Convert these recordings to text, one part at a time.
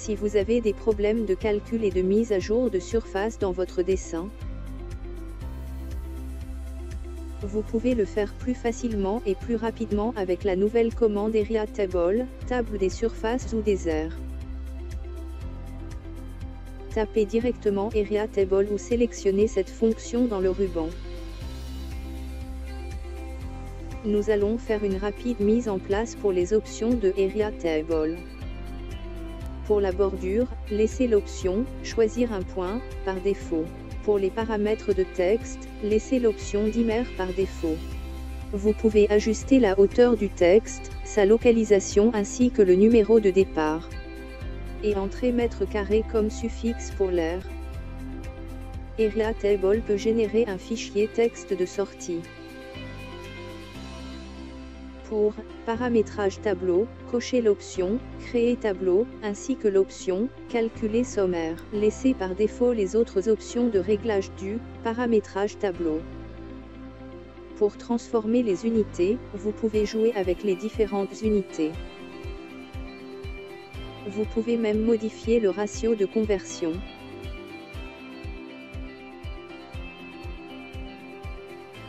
Si vous avez des problèmes de calcul et de mise à jour de surface dans votre dessin, vous pouvez le faire plus facilement et plus rapidement avec la nouvelle commande Area Table, table des surfaces ou des aires. Tapez directement Area Table ou sélectionnez cette fonction dans le ruban. Nous allons faire une rapide mise en place pour les options de Area Table. Pour la bordure, laissez l'option « Choisir un point » par défaut. Pour les paramètres de texte, laissez l'option Dimmer par défaut. Vous pouvez ajuster la hauteur du texte, sa localisation ainsi que le numéro de départ. Et entrer mètres carrés comme suffixe pour l'air. Area Table peut générer un fichier texte de sortie. Pour paramétrage tableau, cochez l'option Créer tableau, ainsi que l'option Calculer sommaire. Laissez par défaut les autres options de réglage du paramétrage tableau. Pour transformer les unités, vous pouvez jouer avec les différentes unités. Vous pouvez même modifier le ratio de conversion.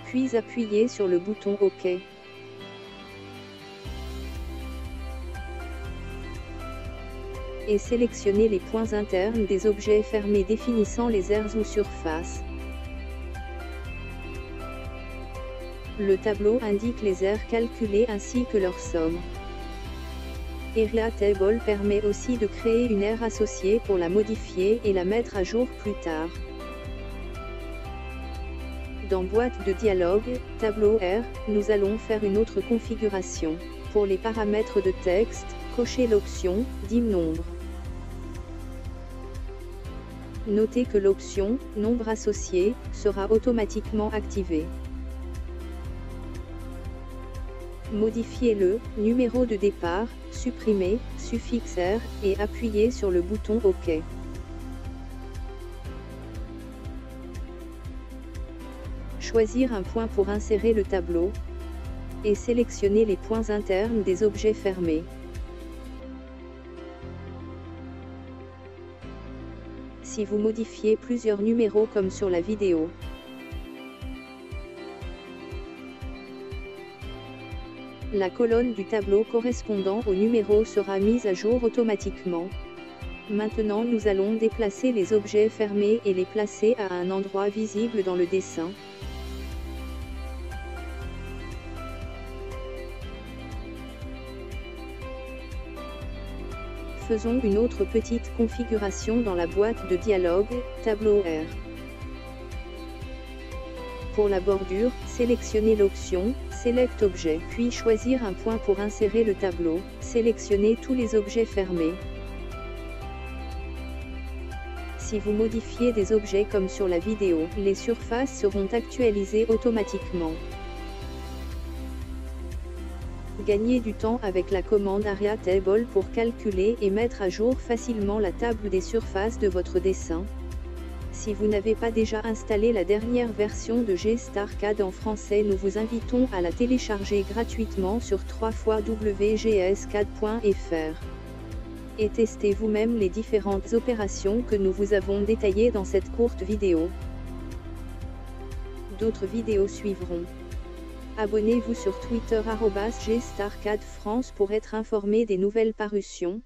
Puis appuyez sur le bouton OK. Et sélectionnez les points internes des objets fermés définissant les aires ou surfaces. Le tableau indique les aires calculées ainsi que leur somme. Area Table permet aussi de créer une aire associée pour la modifier et la mettre à jour plus tard. Dans Boîte de dialogue, Tableau aire, nous allons faire une autre configuration. Pour les paramètres de texte, cochez l'option Dim nombre. Notez que l'option « Nombre associé » sera automatiquement activée. Modifiez le « Numéro de départ », supprimez « Suffixe R » et appuyez sur le bouton OK. Choisir un point pour insérer le tableau. Et sélectionnez les points internes des objets fermés. Si vous modifiez plusieurs numéros comme sur la vidéo, la colonne du tableau correspondant au numéro sera mise à jour automatiquement. Maintenant nous allons déplacer les objets fermés et les placer à un endroit visible dans le dessin. Faisons une autre petite configuration dans la boîte de dialogue, Tableau aire. Pour la bordure, sélectionnez l'option Select objet, puis choisir un point pour insérer le tableau. Sélectionnez tous les objets fermés. Si vous modifiez des objets comme sur la vidéo, les surfaces seront actualisées automatiquement. Gagnez du temps avec la commande Area Table pour calculer et mettre à jour facilement la table des surfaces de votre dessin. Si vous n'avez pas déjà installé la dernière version de GStarCAD en français, nous vous invitons à la télécharger gratuitement sur www.gscad.fr. Et testez vous-même les différentes opérations que nous vous avons détaillées dans cette courte vidéo. D'autres vidéos suivront. Abonnez-vous sur Twitter @GStarCAD France pour être informé des nouvelles parutions.